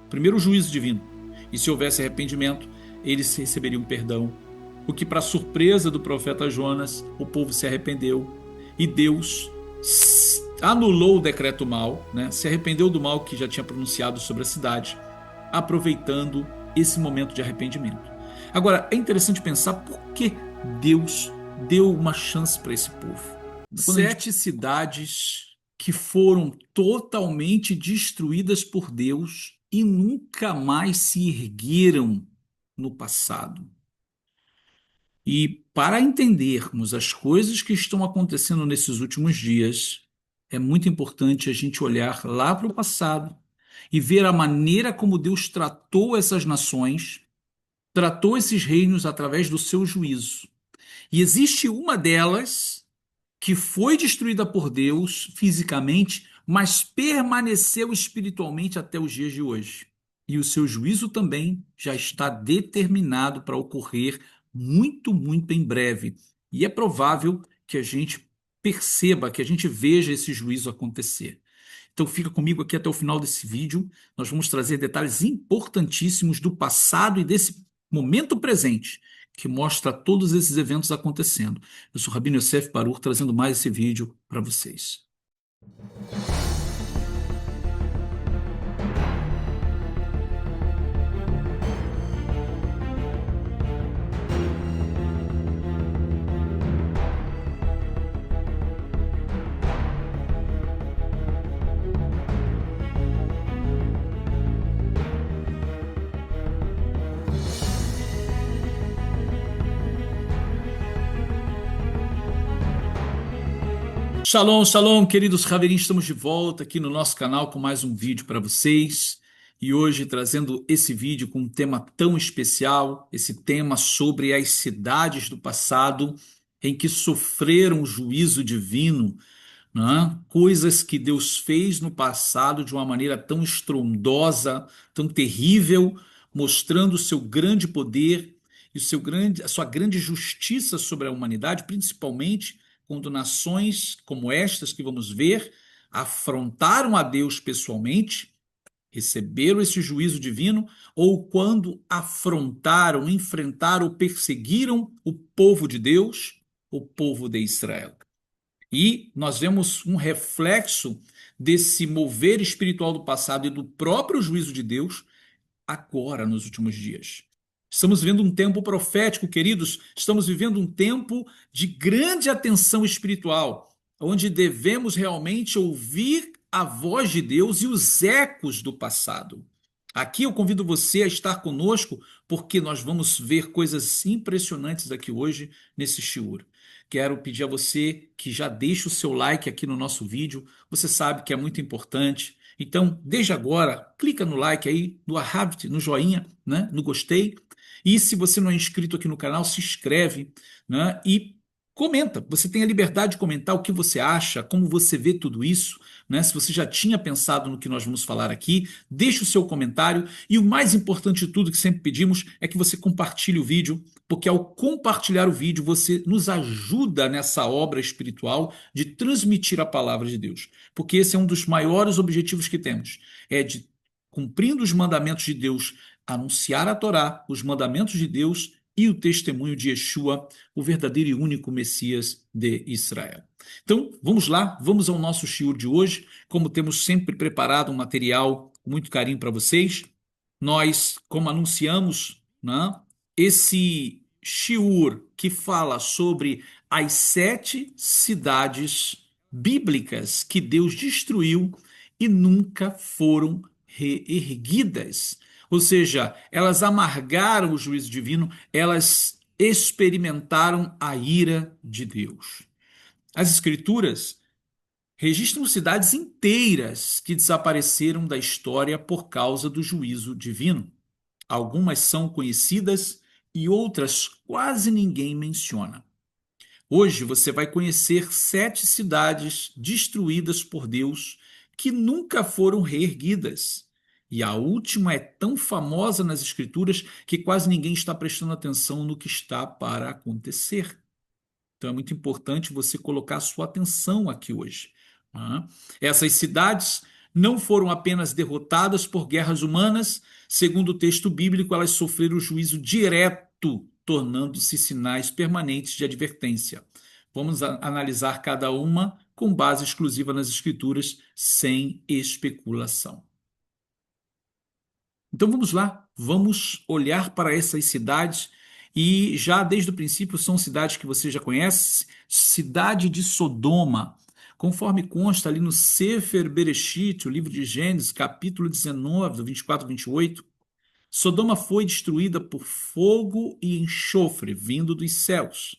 primeiro o juízo divino. E se houvesse arrependimento, eles receberiam perdão. O que, para surpresa do profeta Jonas, o povo se arrependeu e Deus anulou o decreto mal, né? Se arrependeu do mal que já tinha pronunciado sobre a cidade, aproveitando esse momento de arrependimento. Agora, é interessante pensar por que Deus deu uma chance para esse povo. Sete cidades que foram totalmente destruídas por Deus e nunca mais se ergueram no passado. E para entendermos as coisas que estão acontecendo nesses últimos dias, é muito importante a gente olhar lá para o passado e ver a maneira como Deus tratou essas nações, tratou esses reinos através do seu juízo. E existe uma delas que foi destruída por Deus fisicamente, mas permaneceu espiritualmente até os dias de hoje. E o seu juízo também já está determinado para ocorrer muito, muito em breve. E é provável que a gente perceba, que a gente veja esse juízo acontecer. Então fica comigo aqui até o final desse vídeo. Nós vamos trazer detalhes importantíssimos do passado e desse momento presente, que mostra todos esses eventos acontecendo. Eu sou Rabino Yosef Baruch, trazendo mais esse vídeo para vocês. Shalom, shalom, queridos Haverim, estamos de volta aqui no nosso canal com mais um vídeo para vocês. E hoje trazendo esse vídeo com um tema tão especial, esse tema sobre as cidades do passado em que sofreram o juízo divino, né? Coisas que Deus fez no passado de uma maneira tão estrondosa, tão terrível, mostrando o seu grande poder e a sua grande justiça sobre a humanidade, principalmente quando nações como estas que vamos ver afrontaram a Deus pessoalmente, receberam esse juízo divino, ou quando afrontaram, enfrentaram ou perseguiram o povo de Deus, o povo de Israel. E nós vemos um reflexo desse mover espiritual do passado e do próprio juízo de Deus agora, nos últimos dias. Estamos vivendo um tempo profético, queridos. Estamos vivendo um tempo de grande atenção espiritual, onde devemos realmente ouvir a voz de Deus e os ecos do passado. Aqui eu convido você a estar conosco, porque nós vamos ver coisas impressionantes aqui hoje nesse shiur. Quero pedir a você que já deixe o seu like aqui no nosso vídeo. Você sabe que é muito importante. Então, desde agora, clica no like aí, no Ahavt, no joinha, né, no gostei. E se você não é inscrito aqui no canal, se inscreve, né, e comenta. Você tem a liberdade de comentar o que você acha, como você vê tudo isso, né? Se você já tinha pensado no que nós vamos falar aqui, deixe o seu comentário. E o mais importante de tudo que sempre pedimos é que você compartilhe o vídeo, porque ao compartilhar o vídeo você nos ajuda nessa obra espiritual de transmitir a palavra de Deus. Porque esse é um dos maiores objetivos que temos, é de, cumprindo os mandamentos de Deus, anunciar a Torá, os mandamentos de Deus e o testemunho de Yeshua, o verdadeiro e único Messias de Israel. Então, vamos lá, vamos ao nosso shiur de hoje. Como temos sempre preparado um material com muito carinho para vocês, nós, como anunciamos, né, esse shiur que fala sobre as 7 cidades bíblicas que Deus destruiu e nunca foram reerguidas. Ou seja, elas amargaram o juízo divino, elas experimentaram a ira de Deus. As Escrituras registram cidades inteiras que desapareceram da história por causa do juízo divino. Algumas são conhecidas e outras quase ninguém menciona. Hoje você vai conhecer 7 cidades destruídas por Deus que nunca foram reerguidas. E a última é tão famosa nas Escrituras que quase ninguém está prestando atenção no que está para acontecer. Então é muito importante você colocar a sua atenção aqui hoje. Essas cidades não foram apenas derrotadas por guerras humanas, segundo o texto bíblico, elas sofreram juízo direto, tornando-se sinais permanentes de advertência. Vamos analisar cada uma com base exclusiva nas Escrituras, sem especulação. Então vamos lá, vamos olhar para essas cidades e já desde o princípio são cidades que você já conhece, cidade de Sodoma, conforme consta ali no Sefer Bereshit, o livro de Gênesis, capítulo 19, do 24 ao 28, Sodoma foi destruída por fogo e enxofre vindo dos céus.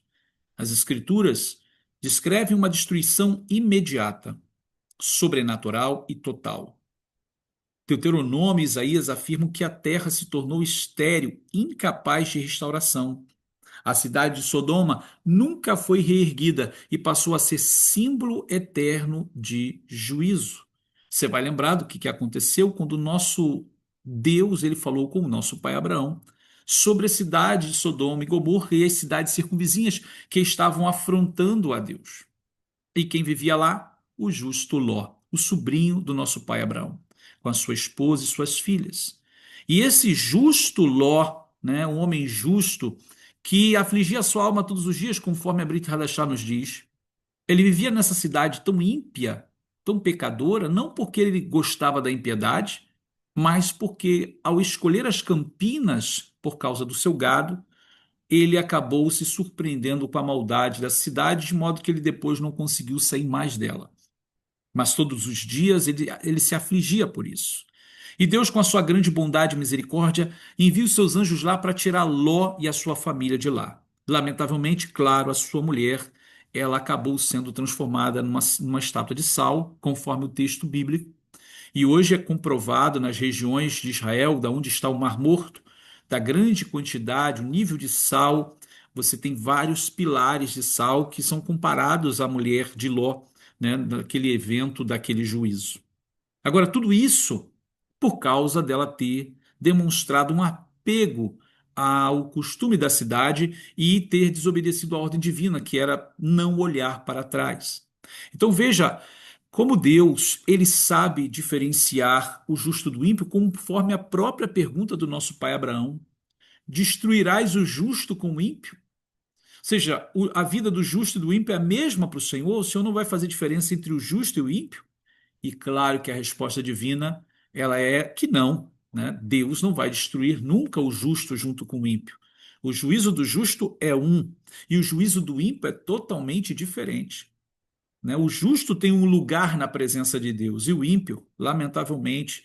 As Escrituras descrevem uma destruição imediata, sobrenatural e total. Deuteronômio e Isaías afirmam que a terra se tornou estéril, incapaz de restauração. A cidade de Sodoma nunca foi reerguida e passou a ser símbolo eterno de juízo. Você vai lembrar do que aconteceu quando o nosso Deus ele falou com o nosso pai Abraão sobre a cidade de Sodoma e Gomorra e as cidades circunvizinhas que estavam afrontando a Deus. E quem vivia lá? O justo Ló, o sobrinho do nosso pai Abraão, com a sua esposa e suas filhas. E esse justo Ló, né, um homem justo, que afligia a sua alma todos os dias, conforme a Brit Hadashah nos diz, ele vivia nessa cidade tão ímpia, tão pecadora, não porque ele gostava da impiedade, mas porque, ao escolher as campinas por causa do seu gado, ele acabou se surpreendendo com a maldade da cidade, de modo que ele depois não conseguiu sair mais dela. Mas todos os dias ele se afligia por isso. E Deus, com a sua grande bondade e misericórdia, envia os seus anjos lá para tirar Ló e a sua família de lá. Lamentavelmente, claro, a sua mulher, ela acabou sendo transformada numa estátua de sal, conforme o texto bíblico, e hoje é comprovado nas regiões de Israel, da onde está o Mar Morto, da grande quantidade, o nível de sal. Você tem vários pilares de sal que são comparados à mulher de Ló, né, daquele evento, daquele juízo. Agora, tudo isso por causa dela ter demonstrado um apego ao costume da cidade e ter desobedecido à ordem divina, que era não olhar para trás. Então veja como Deus, ele sabe diferenciar o justo do ímpio, conforme a própria pergunta do nosso pai Abraão: destruirás o justo com o ímpio? Ou seja, a vida do justo e do ímpio é a mesma para o Senhor não vai fazer diferença entre o justo e o ímpio? E claro que a resposta divina, ela é que não, né? Deus não vai destruir nunca o justo junto com o ímpio. O juízo do justo é um, e o juízo do ímpio é totalmente diferente, né? O justo tem um lugar na presença de Deus, e o ímpio, lamentavelmente,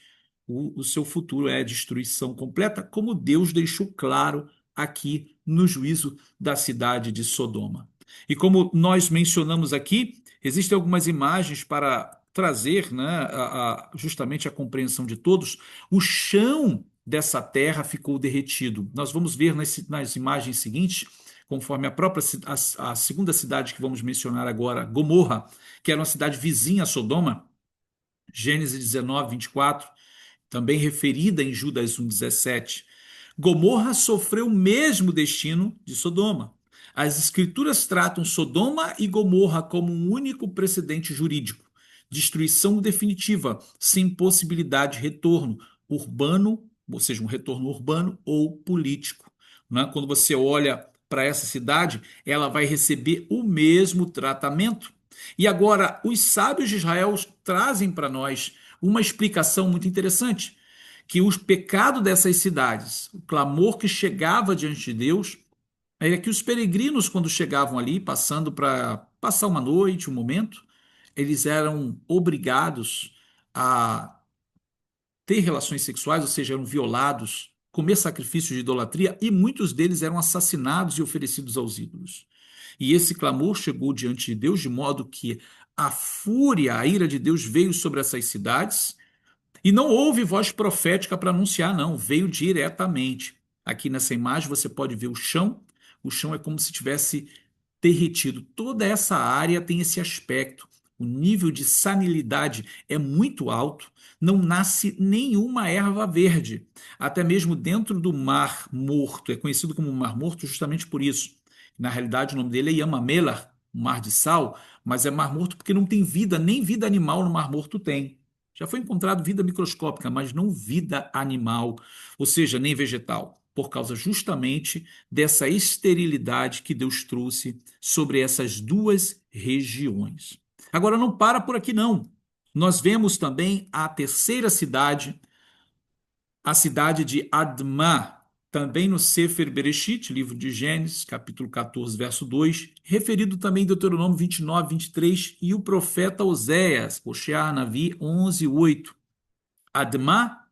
o seu futuro é destruição completa, como Deus deixou claro aqui no juízo da cidade de Sodoma. E como nós mencionamos aqui, existem algumas imagens para trazer, né, justamente a compreensão de todos. O chão dessa terra ficou derretido. Nós vamos ver nas imagens seguintes, conforme a própria a segunda cidade que vamos mencionar agora, Gomorra, que era uma cidade vizinha a Sodoma, Gênesis 19, 24, também referida em Judas 1,17. Gomorra sofreu o mesmo destino de Sodoma. As escrituras tratam Sodoma e Gomorra como um único precedente jurídico, destruição definitiva, sem possibilidade de retorno urbano, ou seja, um retorno urbano ou político. Né? Quando você olha para essa cidade, ela vai receber o mesmo tratamento. E agora, os sábios de Israel trazem para nós uma explicação muito interessante, que o pecado dessas cidades, o clamor que chegava diante de Deus, é que os peregrinos, quando chegavam ali, passando para passar uma noite, um momento, eles eram obrigados a ter relações sexuais, ou seja, eram violados, comer sacrifícios de idolatria, e muitos deles eram assassinados e oferecidos aos ídolos. E esse clamor chegou diante de Deus, de modo que a fúria, a ira de Deus veio sobre essas cidades, e não houve voz profética para anunciar, não, veio diretamente. Aqui nessa imagem você pode ver o chão é como se tivesse derretido. Toda essa área tem esse aspecto. O nível de salinidade é muito alto, não nasce nenhuma erva verde. Até mesmo dentro do Mar Morto, é conhecido como Mar Morto justamente por isso. Na realidade, o nome dele é Yamamelar, Mar de Sal, mas é Mar Morto porque não tem vida, nem vida animal no Mar Morto tem. Já foi encontrado vida microscópica, mas não vida animal, ou seja, nem vegetal, por causa justamente dessa esterilidade que Deus trouxe sobre essas duas regiões. Agora, não para por aqui, não. Nós vemos também a terceira cidade, a cidade de Admá, também no Sefer Bereshit, livro de Gênesis, capítulo 14, verso 2, referido também em Deuteronômio 29, 23, e o profeta Oséias, Hoshea Navi 11, 8. Admá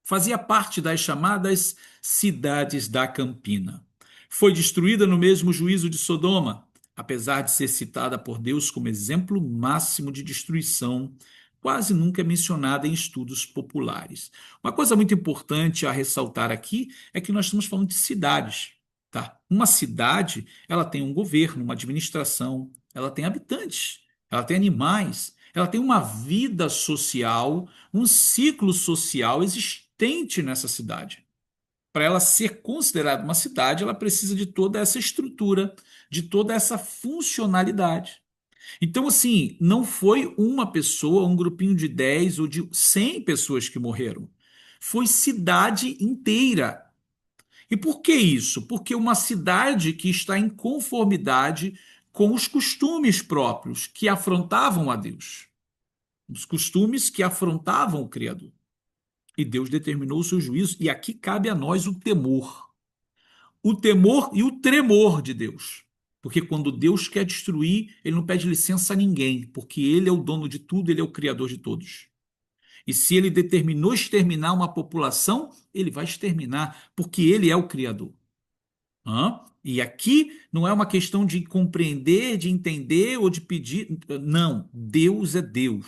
fazia parte das chamadas cidades da Campina. Foi destruída no mesmo juízo de Sodoma, apesar de ser citada por Deus como exemplo máximo de destruição, quase nunca é mencionada em estudos populares. Uma coisa muito importante a ressaltar aqui é que nós estamos falando de cidades, tá? Uma cidade, ela tem um governo, uma administração, ela tem habitantes, ela tem animais, ela tem uma vida social, um ciclo social existente nessa cidade. Para ela ser considerada uma cidade, ela precisa de toda essa estrutura, de toda essa funcionalidade. Então, assim, não foi uma pessoa, um grupinho de 10 ou de 100 pessoas que morreram. Foi cidade inteira. E por que isso? Porque uma cidade que está em conformidade com os costumes próprios que afrontavam a Deus, os costumes que afrontavam o Criador. E Deus determinou o seu juízo, e aqui cabe a nós o temor. O temor e o tremor de Deus. Porque quando Deus quer destruir, ele não pede licença a ninguém, porque ele é o dono de tudo, ele é o criador de todos. E se ele determinou exterminar uma população, ele vai exterminar, porque ele é o criador. Hã? E aqui não é uma questão de compreender, de entender ou de pedir. Não, Deus é Deus.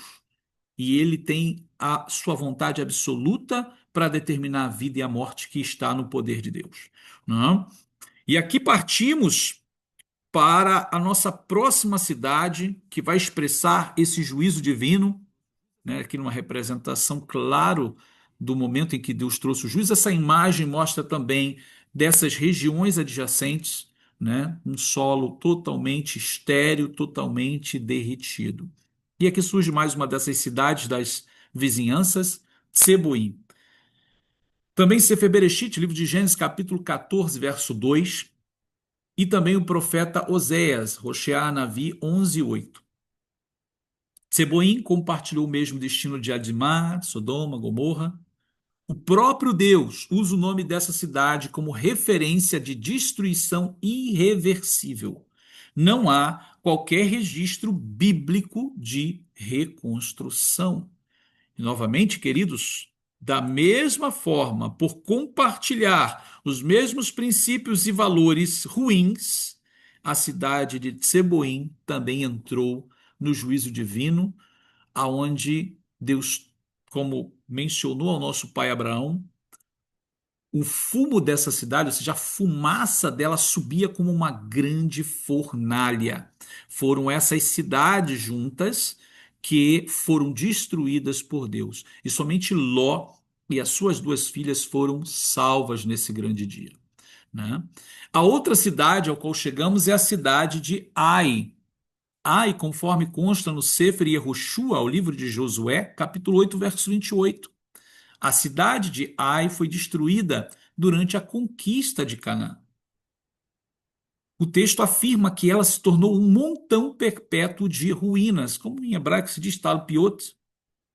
E ele tem a sua vontade absoluta para determinar a vida e a morte que está no poder de Deus. Não? E aqui partimos para a nossa próxima cidade, que vai expressar esse juízo divino, né? Aqui numa representação, claro, do momento em que Deus trouxe o juízo. Essa imagem mostra também dessas regiões adjacentes, né? Um solo totalmente estéril, totalmente derretido. E aqui surge mais uma dessas cidades das vizinhanças, Tseboim. Também Sefer Bereshit, livro de Gênesis, capítulo 14, verso 2, e também o profeta Oséias, Hoshea Navi 11, 8. Tseboim compartilhou o mesmo destino de Admá, Sodoma, Gomorra. O próprio Deus usa o nome dessa cidade como referência de destruição irreversível. Não há qualquer registro bíblico de reconstrução. E, novamente, queridos, da mesma forma, por compartilhar os mesmos princípios e valores ruins, a cidade de Tseboim também entrou no juízo divino, aonde Deus, como mencionou ao nosso pai Abraão, o fumo dessa cidade, ou seja, a fumaça dela subia como uma grande fornalha. Foram essas cidades juntas que foram destruídas por Deus. E somente Ló e as suas duas filhas foram salvas nesse grande dia, né? A outra cidade ao qual chegamos é a cidade de Ai. Ai, conforme consta no Sefer Yehoshua, o livro de Josué, capítulo 8, verso 28. A cidade de Ai foi destruída durante a conquista de Canaã. O texto afirma que ela se tornou um montão perpétuo de ruínas, como em hebraico se diz talpiot.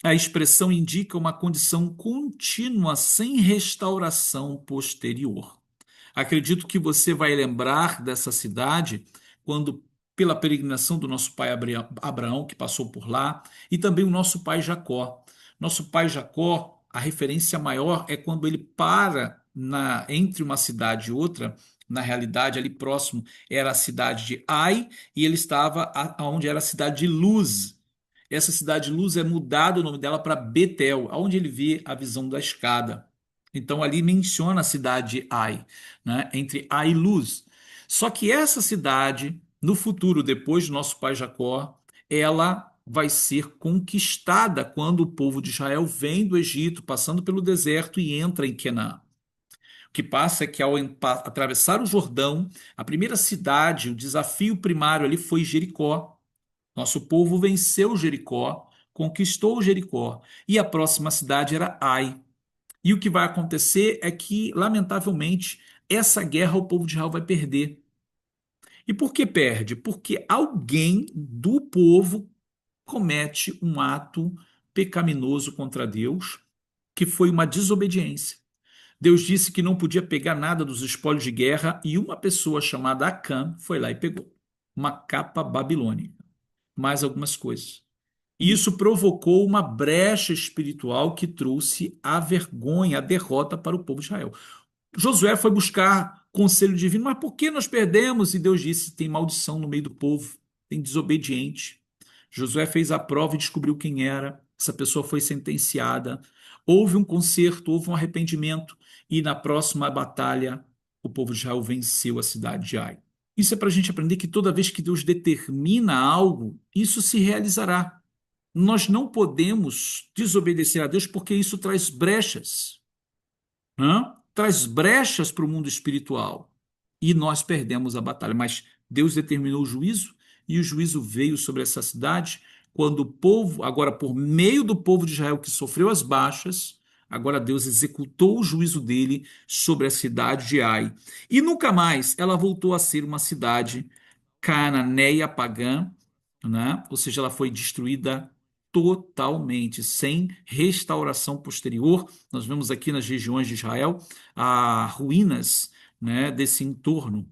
A expressão indica uma condição contínua sem restauração posterior. Acredito que você vai lembrar dessa cidade quando, pela peregrinação do nosso pai Abraão, que passou por lá, e também o nosso pai Jacó. Nosso pai Jacó, a referência maior é quando ele para entre uma cidade e outra. Na realidade, ali próximo era a cidade de Ai, e ele estava onde era a cidade de Luz. Essa cidade de Luz é mudado o nome dela para Betel, onde ele vê a visão da escada. Então ali menciona a cidade de Ai, né, entre Ai e Luz. Só que essa cidade, no futuro, depois do nosso pai Jacó, ela vai ser conquistada quando o povo de Israel vem do Egito, passando pelo deserto e entra em Canaã. O que passa é que ao atravessar o Jordão, a primeira cidade, o desafio primário ali foi Jericó. Nosso povo venceu Jericó conquistou Jericó, e a próxima cidade era Ai. E o que vai acontecer é que, lamentavelmente, essa guerra o povo de Israel vai perder. E por que perde? Porque alguém do povo comete um ato pecaminoso contra Deus, que foi uma desobediência. Deus disse que não podia pegar nada dos espólios de guerra e uma pessoa chamada Acã foi lá e pegou uma capa babilônica, mais algumas coisas. E isso provocou uma brecha espiritual que trouxe a vergonha, a derrota para o povo de Israel. Josué foi buscar conselho divino, mas por que nós perdemos? E Deus disse: tem maldição no meio do povo, tem desobediente. Josué fez a prova e descobriu quem era. Essa pessoa foi sentenciada. Houve um conserto, houve um arrependimento, e na próxima batalha o povo de Israel venceu a cidade de Ai. Isso é para a gente aprender que toda vez que Deus determina algo, isso se realizará. Nós não podemos desobedecer a Deus porque isso traz brechas, né? Traz brechas para o mundo espiritual e nós perdemos a batalha. Mas Deus determinou o juízo e o juízo veio sobre essa cidade quando o povo, agora por meio do povo de Israel que sofreu as baixas, agora Deus executou o juízo dele sobre a cidade de Ai. E nunca mais ela voltou a ser uma cidade cananeia pagã, né? Ou seja, ela foi destruída totalmente, sem restauração posterior. Nós vemos aqui nas regiões de Israel as ruínas, né, desse entorno.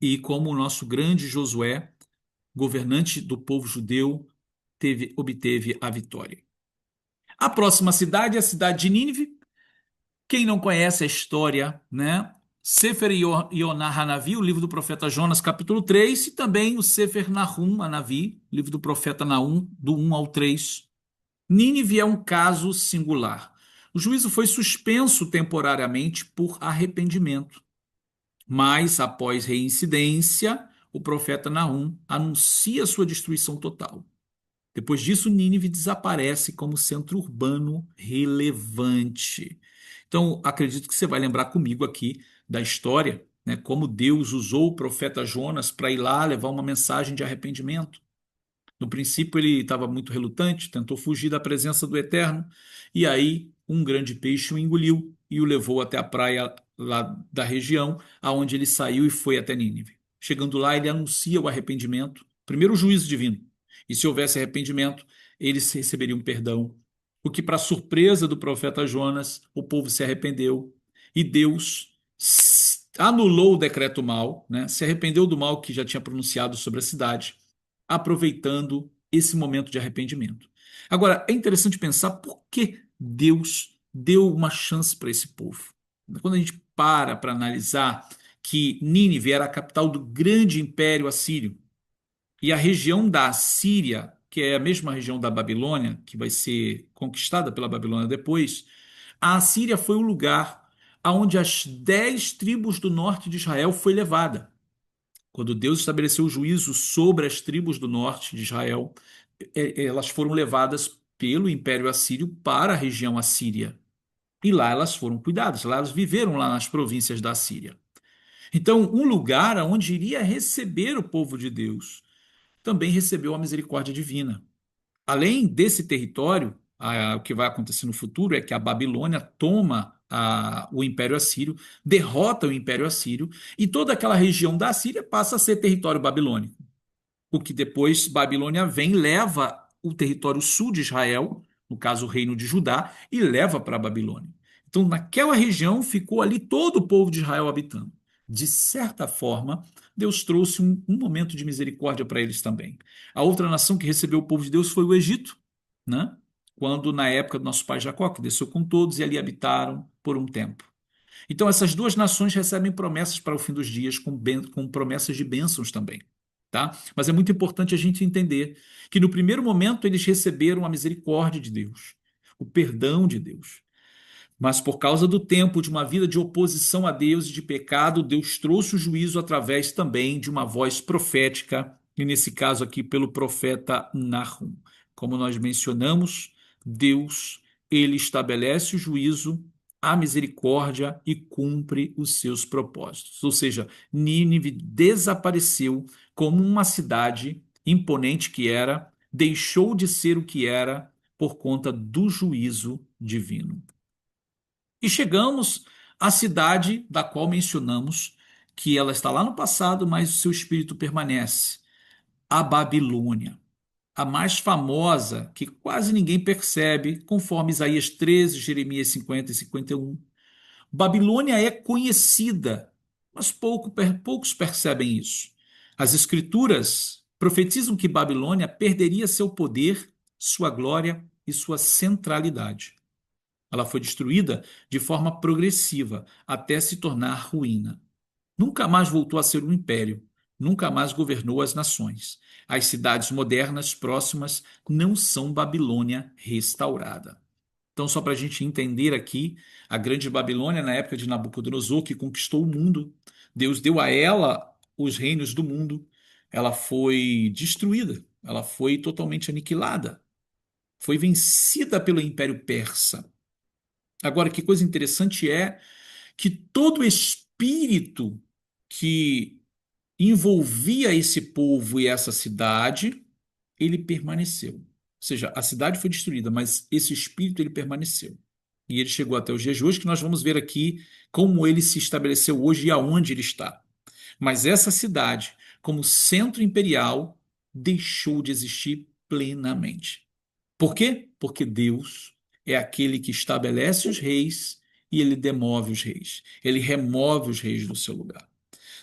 E como o nosso grande Josué, governante do povo judeu, obteve a vitória. A próxima cidade é a cidade de Nínive. Quem não conhece a história, né? Sefer Yonah Hanavi, o livro do profeta Jonas, capítulo 3, e também o Sefer Nahum Hanavi, livro do profeta Naum, do 1 ao 3. Nínive é um caso singular. O juízo foi suspenso temporariamente por arrependimento, mas após reincidência, o profeta Nahum anuncia sua destruição total. Depois disso, Nínive desaparece como centro urbano relevante. Então, acredito que você vai lembrar comigo aqui da história, né, como Deus usou o profeta Jonas para ir lá levar uma mensagem de arrependimento. No princípio, ele estava muito relutante, tentou fugir da presença do Eterno, e aí um grande peixe o engoliu e o levou até a praia lá da região, aonde ele saiu e foi até Nínive. Chegando lá, ele anuncia o arrependimento, primeiro o juízo divino, e se houvesse arrependimento, eles receberiam perdão. O que, para surpresa do profeta Jonas, o povo se arrependeu e Deus anulou o decreto mal, né? Se arrependeu do mal que já tinha pronunciado sobre a cidade, aproveitando esse momento de arrependimento. Agora, é interessante pensar por que Deus deu uma chance para esse povo. Quando a gente para analisar que Nínive era a capital do grande império assírio e a região da Assíria, que é a mesma região da Babilônia, que vai ser conquistada pela Babilônia depois, a Assíria foi o lugar aonde as 10 tribos do norte de Israel foi levada. Quando Deus estabeleceu o juízo sobre as tribos do norte de Israel, elas foram levadas pelo Império Assírio para a região assíria. E lá elas foram cuidadas, lá elas viveram lá nas províncias da Síria. Então, um lugar onde iria receber o povo de Deus, também recebeu a misericórdia divina. Além desse território, o que vai acontecer no futuro é que a Babilônia toma o Império Assírio, derrota o Império Assírio, e toda aquela região da Síria passa a ser território babilônico. O que depois Babilônia vem, leva o território sul de Israel, no caso o reino de Judá, e leva para a Babilônia. Então, naquela região ficou ali todo o povo de Israel habitando. De certa forma, Deus trouxe um momento de misericórdia para eles também. A outra nação que recebeu o povo de Deus foi o Egito, né? Quando, na época do nosso pai Jacó, que desceu com todos e ali habitaram por um tempo. Então, essas duas nações recebem promessas para o fim dos dias, com promessas de bênçãos também. Tá? Mas é muito importante a gente entender que, no primeiro momento, eles receberam a misericórdia de Deus, o perdão de Deus. Mas por causa do tempo de uma vida de oposição a Deus e de pecado, Deus trouxe o juízo através também de uma voz profética, e nesse caso aqui pelo profeta Nahum. Como nós mencionamos, Deus, ele estabelece o juízo, a misericórdia e cumpre os seus propósitos. Ou seja, Nínive desapareceu como uma cidade imponente que era, deixou de ser o que era por conta do juízo divino. E chegamos à cidade da qual mencionamos que ela está lá no passado, mas o seu espírito permanece, a Babilônia, a mais famosa, que quase ninguém percebe, conforme Isaías 13, Jeremias 50 e 51. Babilônia é conhecida, mas poucos percebem isso. As escrituras profetizam que Babilônia perderia seu poder, sua glória e sua centralidade. Ela foi destruída de forma progressiva até se tornar ruína. Nunca mais voltou a ser um império, nunca mais governou as nações. As cidades modernas próximas não são Babilônia restaurada. Então, só para a gente entender aqui, a Grande Babilônia, na época de Nabucodonosor, que conquistou o mundo, Deus deu a ela os reinos do mundo, ela foi destruída, ela foi totalmente aniquilada, foi vencida pelo Império Persa. Agora, que coisa interessante é que todo o espírito que envolvia esse povo e essa cidade, ele permaneceu. Ou seja, a cidade foi destruída, mas esse espírito ele permaneceu. E ele chegou até os dias de hoje, que nós vamos ver aqui como ele se estabeleceu hoje e aonde ele está. Mas essa cidade, como centro imperial, deixou de existir plenamente. Por quê? Porque Deus é aquele que estabelece os reis e ele demove os reis. Ele remove os reis do seu lugar.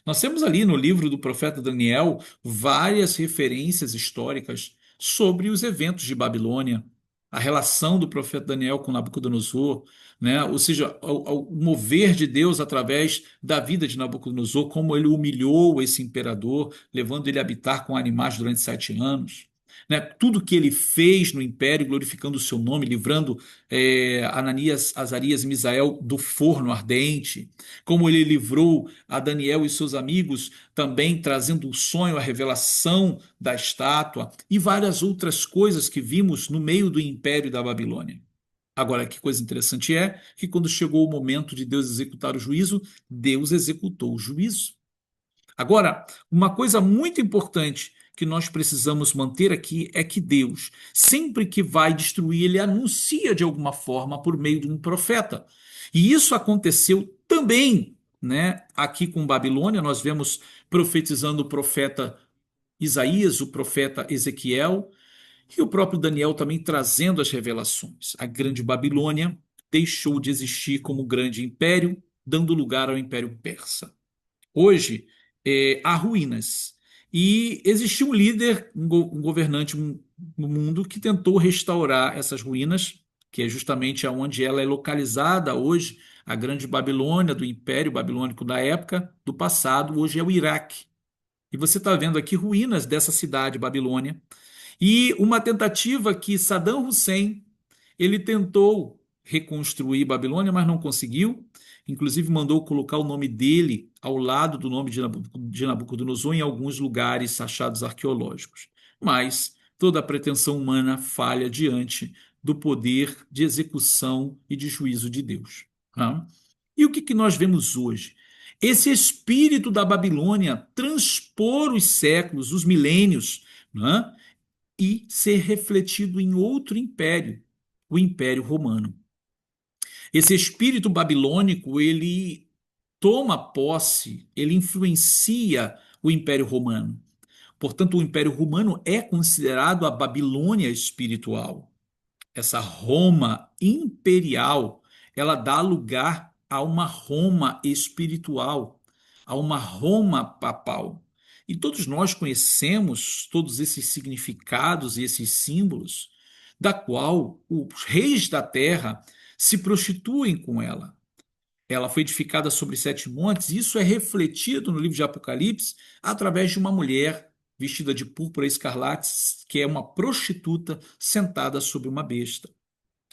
Nós temos ali no livro do profeta Daniel várias referências históricas sobre os eventos de Babilônia, a relação do profeta Daniel com Nabucodonosor, né? Ou seja, o mover de Deus através da vida de Nabucodonosor, como ele humilhou esse imperador, levando ele a habitar com animais durante 7 anos. Né? Tudo que ele fez no império, glorificando o seu nome, livrando Ananias, Azarias e Misael do forno ardente, como ele livrou a Daniel e seus amigos, também trazendo o sonho, a revelação da estátua e várias outras coisas que vimos no meio do império da Babilônia. Agora, que coisa interessante é que quando chegou o momento de Deus executar o juízo, Deus executou o juízo. Agora, uma coisa muito importante que nós precisamos manter aqui é que Deus, sempre que vai destruir, ele anuncia de alguma forma por meio de um profeta. E isso aconteceu também, né? Aqui com Babilônia, nós vemos profetizando o profeta Isaías, o profeta Ezequiel e o próprio Daniel também trazendo as revelações. A grande Babilônia deixou de existir como grande império, dando lugar ao Império Persa. Hoje, há ruínas. E existiu um líder, um governante no mundo que tentou restaurar essas ruínas, que é justamente onde ela é localizada hoje, a grande Babilônia, do Império Babilônico da época, do passado, hoje é o Iraque. E você está vendo aqui ruínas dessa cidade, Babilônia, e uma tentativa que Saddam Hussein ele tentou reconstruir Babilônia, mas não conseguiu. Inclusive mandou colocar o nome dele ao lado do nome de Nabucodonosor em alguns lugares achados arqueológicos. Mas toda a pretensão humana falha diante do poder de execução e de juízo de Deus. Tá? E o que nós vemos hoje? Esse espírito da Babilônia transpor os séculos, os milênios, né? E ser refletido em outro império, o Império Romano. Esse espírito babilônico, ele toma posse, ele influencia o Império Romano. Portanto, o Império Romano é considerado a Babilônia espiritual. Essa Roma imperial, ela dá lugar a uma Roma espiritual, a uma Roma papal. E todos nós conhecemos todos esses significados e esses símbolos, da qual os reis da terra se prostituem com ela. Ela foi edificada sobre 7 montes, e isso é refletido no livro de Apocalipse através de uma mulher vestida de púrpura escarlate, que é uma prostituta sentada sobre uma besta.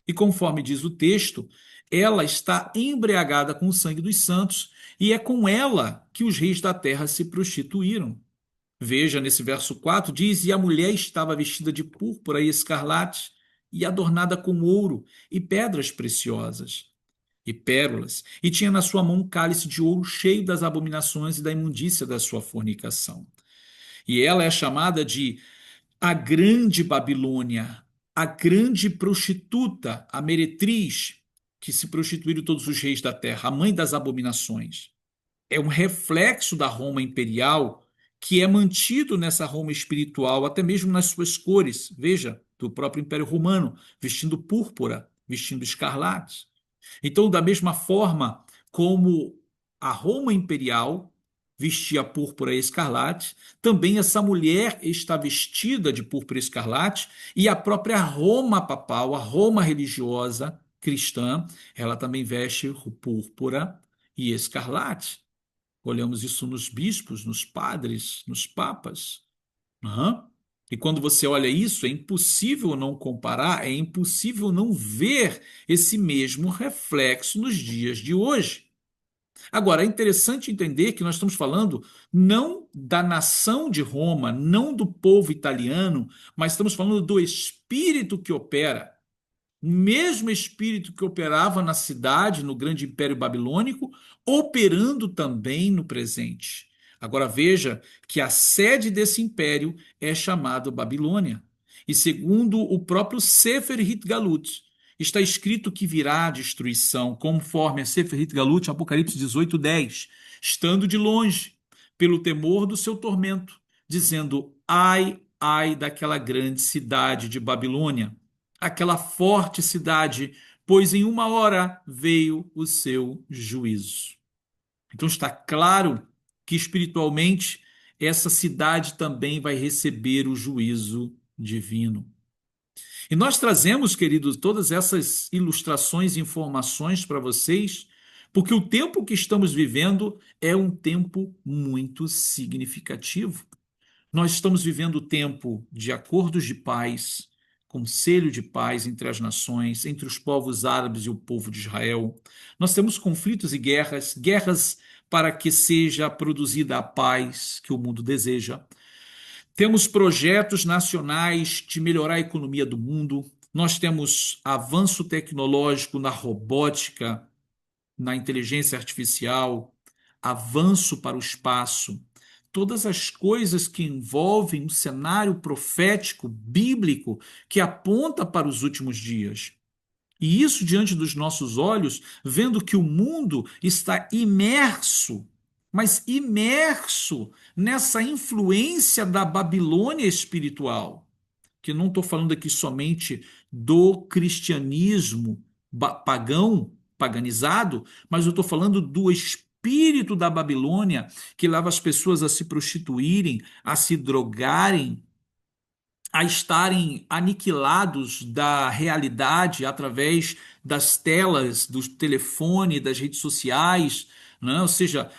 E conforme diz o texto, ela está embriagada com o sangue dos santos, e é com ela que os reis da terra se prostituíram. Veja, nesse verso 4, diz: E a mulher estava vestida de púrpura e escarlate, e adornada com ouro e pedras preciosas e pérolas, e tinha na sua mão um cálice de ouro cheio das abominações e da imundícia da sua fornicação. E ela é chamada de A grande Babilônia, a grande prostituta, a meretriz, que se prostituíram todos os reis da terra, a mãe das abominações. É um reflexo da Roma imperial que é mantido nessa Roma espiritual, até mesmo nas suas cores. Veja, do próprio Império Romano, vestindo púrpura, vestindo escarlate. Então, da mesma forma como a Roma imperial vestia púrpura e escarlate, também essa mulher está vestida de púrpura e escarlate, e a própria Roma papal, a Roma religiosa cristã, ela também veste púrpura e escarlate. Olhamos isso nos bispos, nos padres, nos papas. Aham. E quando você olha isso, é impossível não comparar, é impossível não ver esse mesmo reflexo nos dias de hoje. Agora, é interessante entender que nós estamos falando não da nação de Roma, não do povo italiano, mas estamos falando do espírito que opera. O mesmo espírito que operava na cidade, no grande império babilônico, operando também no presente. Agora veja que a sede desse império é chamada Babilônia. E segundo o próprio Sefer Hitgalut, está escrito que virá a destruição, conforme a Sefer Hitgalut, Apocalipse 18:10, estando de longe, pelo temor do seu tormento, dizendo: ai, ai daquela grande cidade de Babilônia, aquela forte cidade, pois em uma hora veio o seu juízo. Então está claro que espiritualmente essa cidade também vai receber o juízo divino. E nós trazemos, queridos, todas essas ilustrações e informações para vocês, porque o tempo que estamos vivendo é um tempo muito significativo. Nós estamos vivendo o tempo de acordos de paz, conselho de paz entre as nações, entre os povos árabes e o povo de Israel. Nós temos conflitos e guerras, guerras para que seja produzida a paz que o mundo deseja. Temos projetos nacionais de melhorar a economia do mundo. Nós temos avanço tecnológico na robótica, na inteligência artificial, avanço para o espaço, todas as coisas que envolvem um cenário profético, bíblico, que aponta para os últimos dias. E isso diante dos nossos olhos, vendo que o mundo está imerso, mas imerso nessa influência da Babilônia espiritual, que não estou falando aqui somente do cristianismo pagão, paganizado, mas eu estou falando do espírito da Babilônia que leva as pessoas a se prostituírem, a se drogarem, a estarem aniquilados da realidade através das telas, do telefone, das redes sociais, né? Ou seja,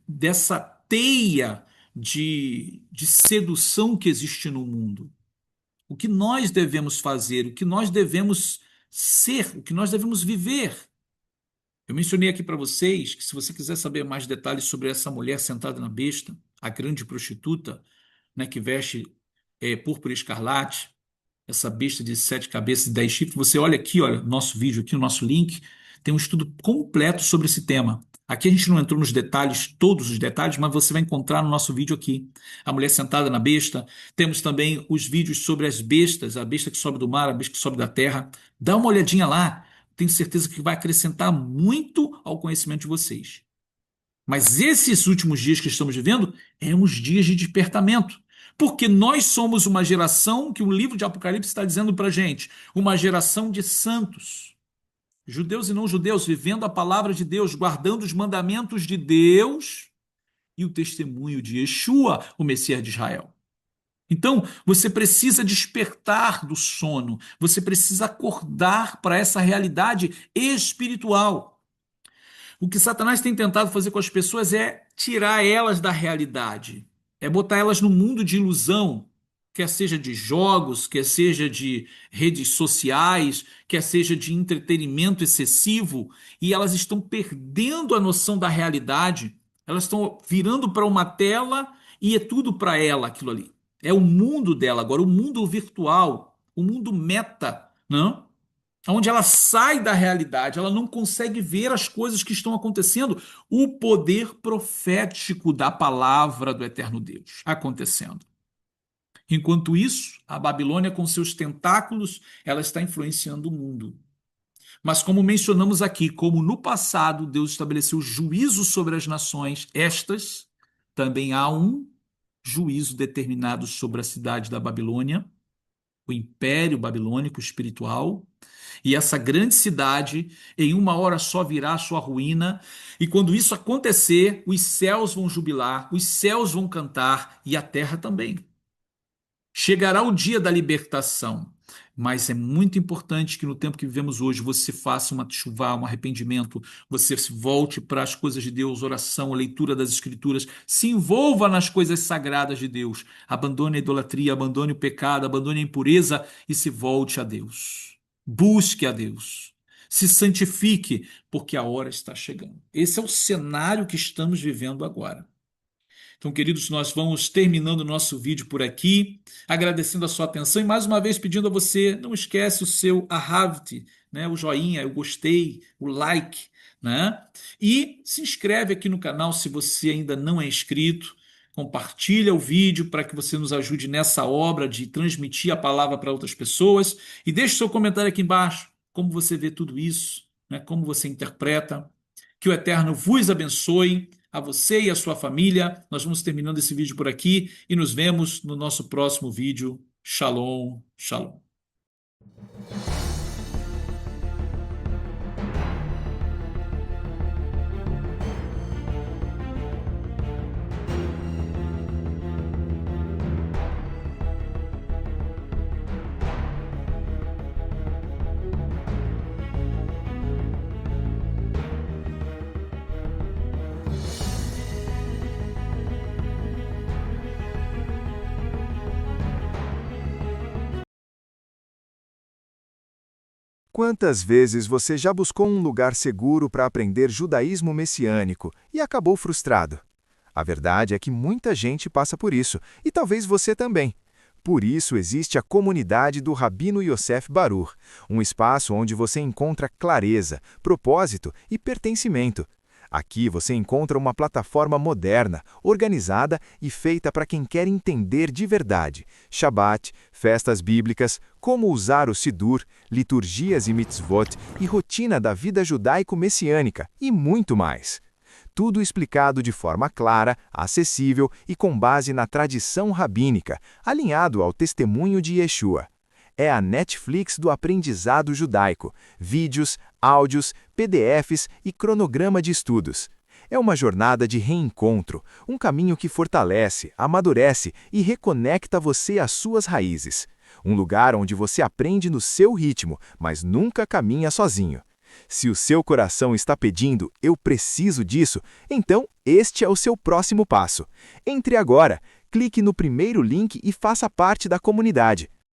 dessa teia de sedução que existe no mundo. O que nós devemos fazer, o que nós devemos ser, o que nós devemos viver. Eu mencionei aqui para vocês que, se você quiser saber mais detalhes sobre essa mulher sentada na besta, a grande prostituta, né, que veste púrpura e escarlate, essa besta de 7 cabeças e 10 chifres, você olha aqui, olha, nosso vídeo aqui, o nosso link, tem um estudo completo sobre esse tema. Aqui a gente não entrou nos detalhes, todos os detalhes, mas você vai encontrar no nosso vídeo aqui. A mulher sentada na besta. Temos também os vídeos sobre as bestas, a besta que sobe do mar, a besta que sobe da terra. Dá uma olhadinha lá. Tenho certeza que vai acrescentar muito ao conhecimento de vocês. Mas esses últimos dias que estamos vivendo é uns dias de despertamento. Porque nós somos uma geração que o livro de Apocalipse está dizendo para a gente, uma geração de santos, judeus e não judeus, vivendo a palavra de Deus, guardando os mandamentos de Deus e o testemunho de Yeshua, o Messias de Israel. Então, você precisa despertar do sono, você precisa acordar para essa realidade espiritual. O que Satanás tem tentado fazer com as pessoas é tirar elas da realidade, é botar elas no mundo de ilusão, quer seja de jogos, quer seja de redes sociais, quer seja de entretenimento excessivo, e elas estão perdendo a noção da realidade, elas estão virando para uma tela e é tudo para ela aquilo ali. É o mundo dela agora, o mundo virtual, o mundo meta, não? Onde ela sai da realidade, ela não consegue ver as coisas que estão acontecendo, o poder profético da palavra do eterno Deus acontecendo. Enquanto isso, a Babilônia, com seus tentáculos, ela está influenciando o mundo. Mas como mencionamos aqui, como no passado Deus estabeleceu juízo sobre as nações, estas também há um juízo determinado sobre a cidade da Babilônia, o Império Babilônico espiritual, e essa grande cidade em uma hora só virá a sua ruína, e quando isso acontecer, os céus vão jubilar, os céus vão cantar e a terra também. Chegará o dia da libertação, mas é muito importante que no tempo que vivemos hoje você faça uma chuva, um arrependimento, você se volte para as coisas de Deus, oração, leitura das Escrituras, se envolva nas coisas sagradas de Deus, abandone a idolatria, abandone o pecado, abandone a impureza e se volte a Deus. Busque a Deus. Se santifique, porque a hora está chegando. Esse é o cenário que estamos vivendo agora. Então, queridos, nós vamos terminando o nosso vídeo por aqui, agradecendo a sua atenção e mais uma vez pedindo a você, não esquece o seu ahavte, né, o joinha, o gostei, o like, né? E se inscreve aqui no canal se você ainda não é inscrito, compartilha o vídeo para que você nos ajude nessa obra de transmitir a palavra para outras pessoas e deixe seu comentário aqui embaixo, como você vê tudo isso, né, como você interpreta. Que o Eterno vos abençoe, a você e a sua família. Nós vamos terminando esse vídeo por aqui e nos vemos no nosso próximo vídeo. Shalom, shalom. Quantas vezes você já buscou um lugar seguro para aprender judaísmo messiânico e acabou frustrado? A verdade é que muita gente passa por isso, e talvez você também. Por isso existe a comunidade do Rabino Yosef Baruch, um espaço onde você encontra clareza, propósito e pertencimento. Aqui você encontra uma plataforma moderna, organizada e feita para quem quer entender de verdade Shabat, festas bíblicas, como usar o Sidur, liturgias e mitzvot e rotina da vida judaico-messiânica e muito mais. Tudo explicado de forma clara, acessível e com base na tradição rabínica, alinhado ao testemunho de Yeshua. É a Netflix do aprendizado judaico, vídeos, áudios, PDFs e cronograma de estudos. É uma jornada de reencontro, um caminho que fortalece, amadurece e reconecta você às suas raízes. Um lugar onde você aprende no seu ritmo, mas nunca caminha sozinho. Se o seu coração está pedindo, eu preciso disso, então este é o seu próximo passo. Entre agora, clique no primeiro link e faça parte da comunidade.